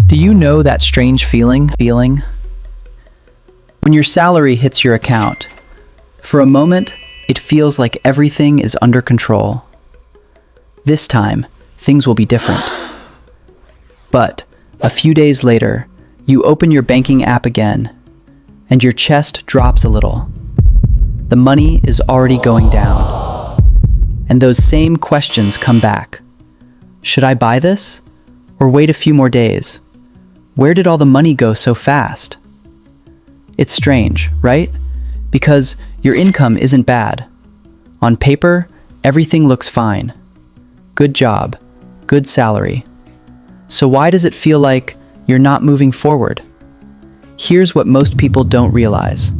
Do you know that strange feeling? When your salary hits your account, for a moment, it feels like everything is under control. This time, things will be different. But a few days later, you open your banking app again, and your chest drops a little. The money is already going down. And those same questions come back. Should I buy this? Or wait a few more days? Where did all the money go so fast? It's strange, right? Because your income isn't bad. On paper, everything looks fine. Good job, good salary. So why does it feel like you're not moving forward? Here's what most people don't realize.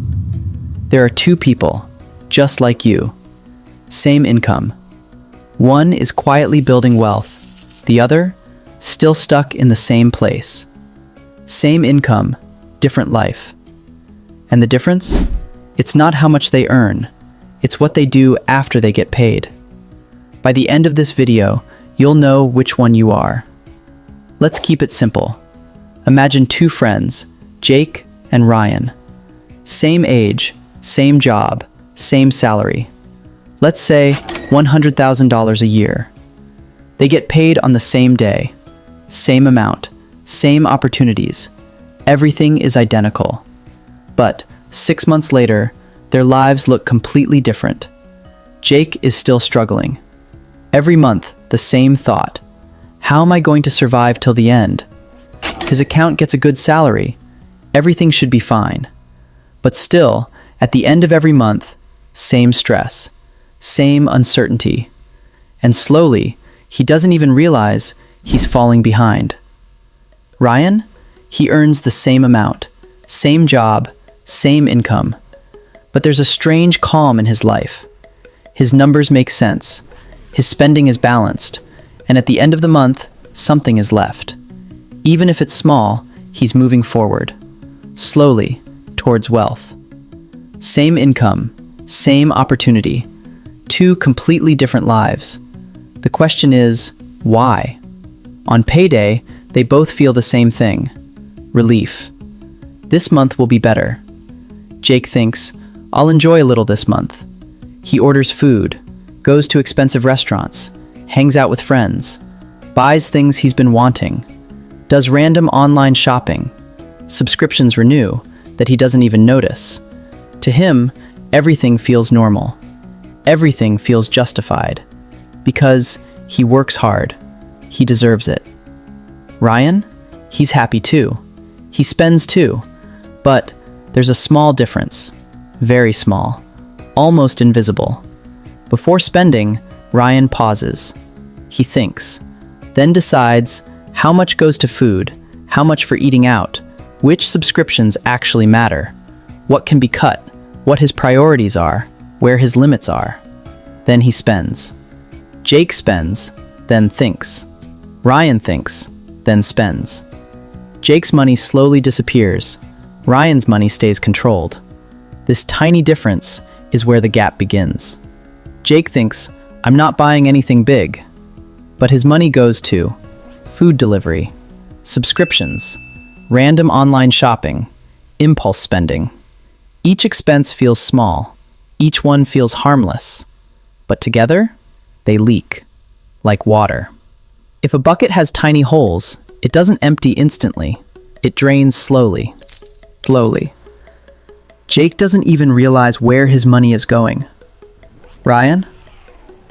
There are two people, just like you. Same income. One is quietly building wealth. The other, still stuck in the same place. Same income, different life. And the difference? It's not how much they earn. It's what they do after they get paid. By the end of this video, you'll know which one you are. Let's keep it simple. Imagine two friends, Jake and Ryan. Same age, same job, same salary. Let's say $100,000 a year. They get paid on the same day, same amount, same opportunities. Everything is identical. But 6 months later, their lives look completely different. Jake is still struggling. Every month, the same thought. How am I going to survive till the end? His account gets a good salary. Everything should be fine. But still, at the end of every month, same stress, same uncertainty. And slowly, he doesn't even realize he's falling behind. Ryan? He earns the same amount, same job, same income. But there's a strange calm in his life. His numbers make sense. His spending is balanced. And at the end of the month, something is left. Even if it's small, he's moving forward, slowly, towards wealth. Same income, same opportunity, two completely different lives. The question is, why? On payday, they both feel the same thing, relief. This month will be better. Jake thinks, I'll enjoy a little this month. He orders food, goes to expensive restaurants, hangs out with friends, buys things he's been wanting, does random online shopping, subscriptions renew that he doesn't even notice. To him, everything feels normal. Everything feels justified. Because he works hard. He deserves it. Ryan? He's happy too. He spends too. But there's a small difference. Very small. Almost invisible. Before spending, Ryan pauses. He thinks. Then decides how much goes to food, how much for eating out, which subscriptions actually matter, what can be cut, what his priorities are, where his limits are. Then he spends. Jake spends, then thinks. Ryan thinks, then spends. Jake's money slowly disappears. Ryan's money stays controlled. This tiny difference is where the gap begins. Jake thinks, I'm not buying anything big. But his money goes to food delivery, subscriptions, random online shopping, impulse spending. Each expense feels small. Each one feels harmless. But together, they leak, like water. If a bucket has tiny holes, it doesn't empty instantly. It drains slowly. Jake doesn't even realize where his money is going. Ryan?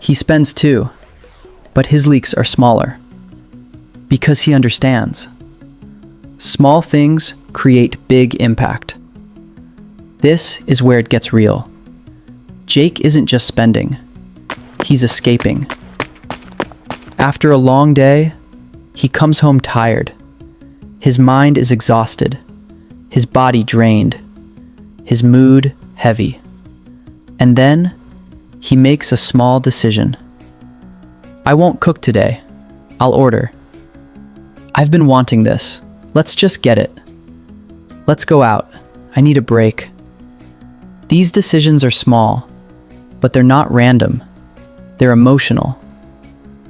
He spends too, but his leaks are smaller. Because he understands. Small things create big impact. This is where it gets real. Jake isn't just spending. He's escaping. After a long day, he comes home tired. His mind is exhausted. His body drained. His mood heavy. And then, he makes a small decision. I won't cook today. I'll order. I've been wanting this. Let's just get it. Let's go out. I need a break. These decisions are small, but they're not random. They're emotional.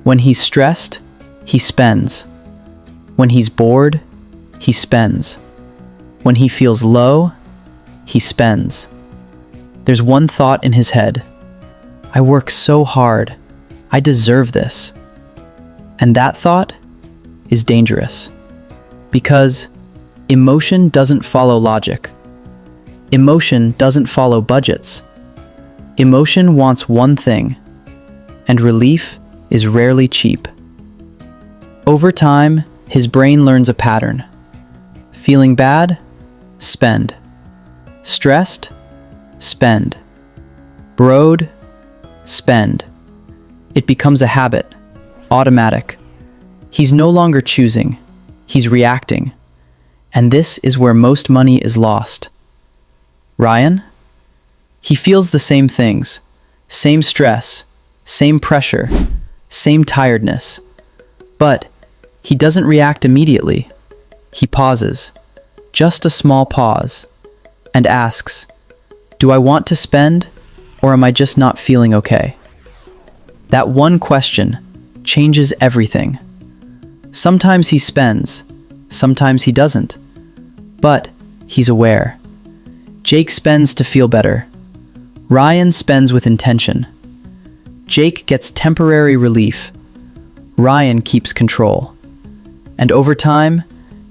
When he's stressed, he spends. When he's bored, he spends. When he feels low, he spends. There's one thought in his head. I work so hard. I deserve this. And that thought is dangerous. Because emotion doesn't follow logic. Emotion doesn't follow budgets. Emotion wants one thing, and relief is rarely cheap. Over time, his brain learns a pattern. Feeling bad? Spend. Stressed? Spend. Broke? Spend. It becomes a habit, automatic. He's no longer choosing, he's reacting. And this is where most money is lost. Ryan? He feels the same things, same stress, same pressure, same tiredness. But he doesn't react immediately. He pauses, just a small pause, and asks, do I want to spend, or am I just not feeling okay? That one question changes everything. Sometimes he spends, sometimes he doesn't. But he's aware. Jake spends to feel better. Ryan spends with intention. Jake gets temporary relief. Ryan keeps control. And over time,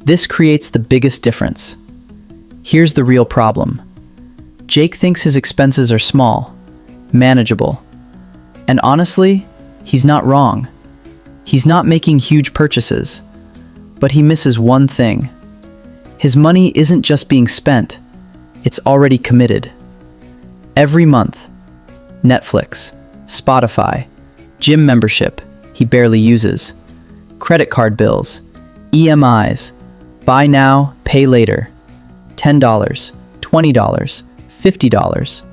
this creates the biggest difference. Here's the real problem. Jake thinks his expenses are small, manageable. And honestly, he's not wrong. He's not making huge purchases. But he misses one thing. His money isn't just being spent, it's already committed. Every month, Netflix, Spotify, gym membership he barely uses, credit card bills, EMIs, buy now, pay later, $10, $20, $50,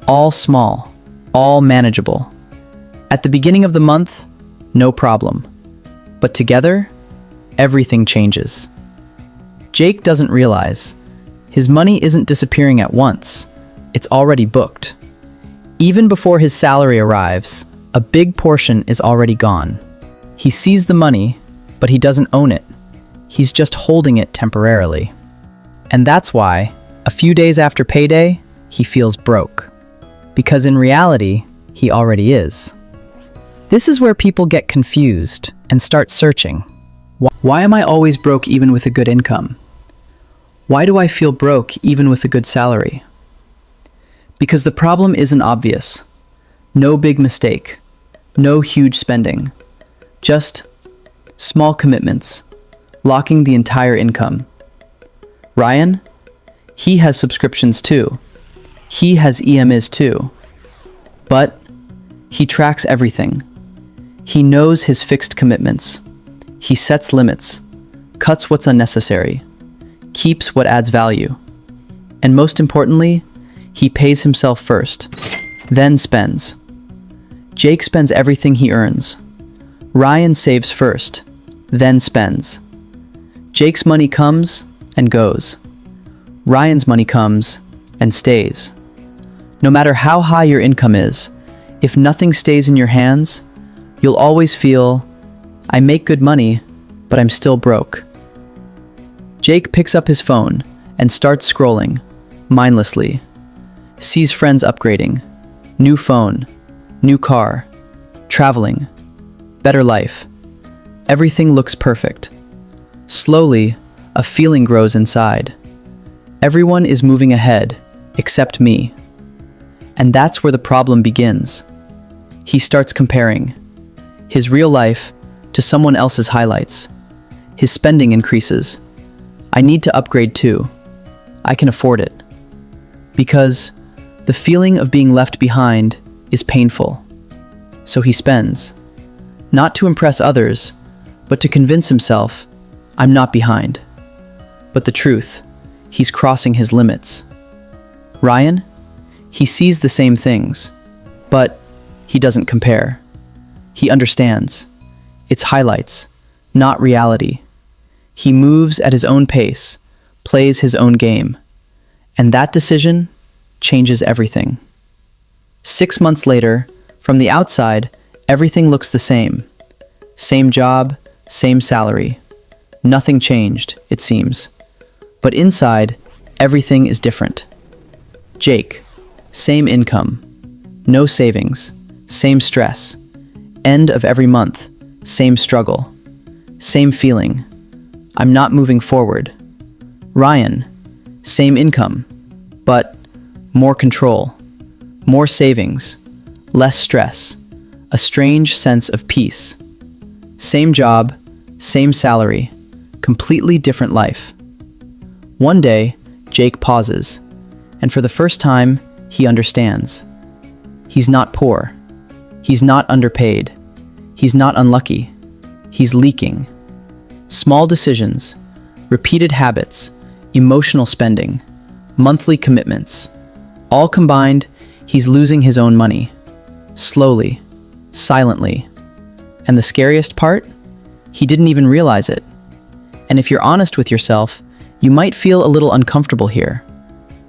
all small, all manageable. At the beginning of the month, no problem. But together, everything changes. Jake doesn't realize his money isn't disappearing at once. It's already booked. Even before his salary arrives, a big portion is already gone. He sees the money, but he doesn't own it. He's just holding it temporarily. And that's why, a few days after payday, he feels broke. Because in reality, he already is. This is where people get confused and start searching. Why am I always broke even with a good income? Why do I feel broke even with a good salary? Because the problem isn't obvious. No big mistake. No huge spending. Just small commitments, locking the entire income. Ryan? He has subscriptions too. He has EMIs too. But he tracks everything. He knows his fixed commitments. He sets limits, cuts what's unnecessary, keeps what adds value. And most importantly, he pays himself first, then spends. Jake spends everything he earns. Ryan saves first, then spends. Jake's money comes and goes. Ryan's money comes and stays. No matter how high your income is, if nothing stays in your hands, you'll always feel, I make good money, but I'm still broke. Jake picks up his phone and starts scrolling, mindlessly. Sees friends upgrading, new phone, new car, traveling, better life. Everything looks perfect. Slowly, a feeling grows inside. Everyone is moving ahead, except me. And that's where the problem begins. He starts comparing his real life to someone else's highlights. His spending increases. I need to upgrade too. I can afford it. Because the feeling of being left behind is painful. So he spends. Not to impress others, but to convince himself, I'm not behind. But the truth, he's crossing his limits. Ryan? He sees the same things, but he doesn't compare. He understands. It's highlights, not reality. He moves at his own pace, plays his own game. And that decision changes everything. 6 months later, from the outside, everything looks the same. Same job, same salary. Nothing changed, it seems. But inside, everything is different. Jake, same income, no savings, same stress. End of every month, same struggle, same feeling. I'm not moving forward. Ryan, same income, but more control, more savings, less stress, a strange sense of peace. Same job, same salary, completely different life. One day, Jake pauses, and for the first time, he understands. He's not poor. He's not underpaid. He's not unlucky. He's leaking. Small decisions, repeated habits, emotional spending, monthly commitments. All combined, he's losing his own money. Slowly, silently. And the scariest part? He didn't even realize it. And if you're honest with yourself, you might feel a little uncomfortable here.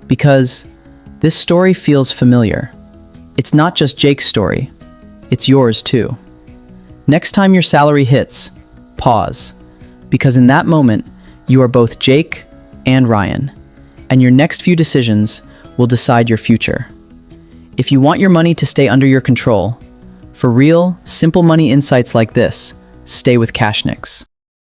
Because this story feels familiar. It's not just Jake's story. It's yours too. Next time your salary hits, pause. Because in that moment, you are both Jake and Ryan. And your next few decisions will decide your future. If you want your money to stay under your control, for real, simple money insights like this, stay with Cashnicks.